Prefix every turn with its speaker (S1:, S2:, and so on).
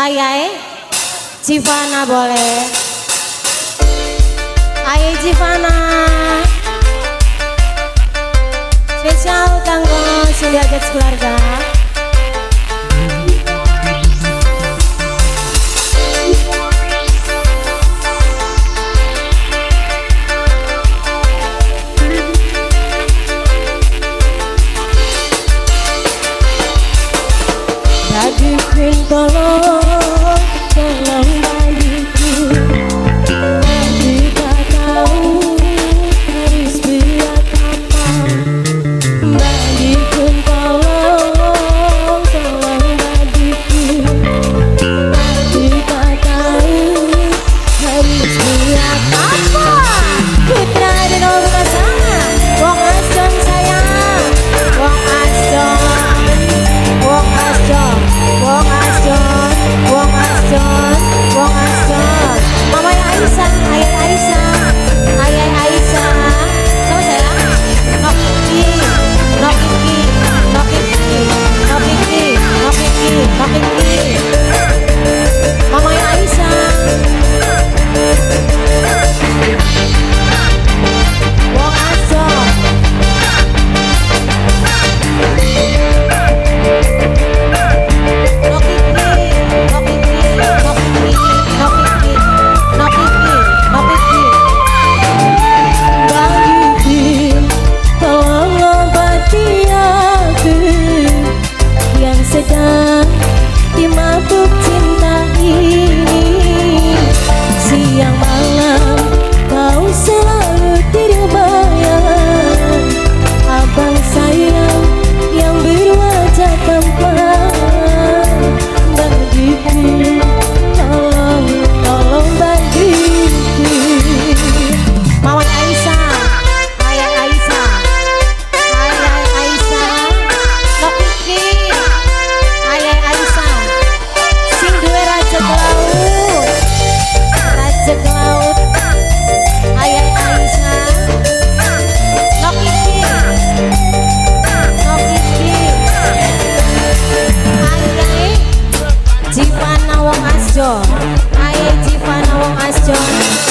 S1: Ayai Jivana boleh. Ayai Jivana spesial kanggo sing diajak keluarga. Bagiku tolong bagiku, aku tak tahu harus buat apa. Bagiku tolong bagiku, aku tak tahu harus buat apa. Putra dan orang sana, wong asjon sayang, wong asjon, wong asjon. Wong asjon, wong asjon, wong asjon. Mama Aisyah, ayah Aisyah, ayah Aisyah. Sama saya, no kiki, no kiki, no kiki, no kiki, no kiki, no kiki. Mama Aisyah. Wong asjon. Sedang dimabuk cinta ini, siang malam kau selalu terbayang. Abang sayang yang berwajah tampan, bagiku tolong, tolong bagiku. Mama Aisyah, ayah Aisyah, ayah Aisyah, no kiki. Ayah Aisyah sing duwe rajak laut, rajak laut. Ayah Aisyah no kiki, no kiki. Ayah Jivana wong asjon, ayah Jivana wong asjon.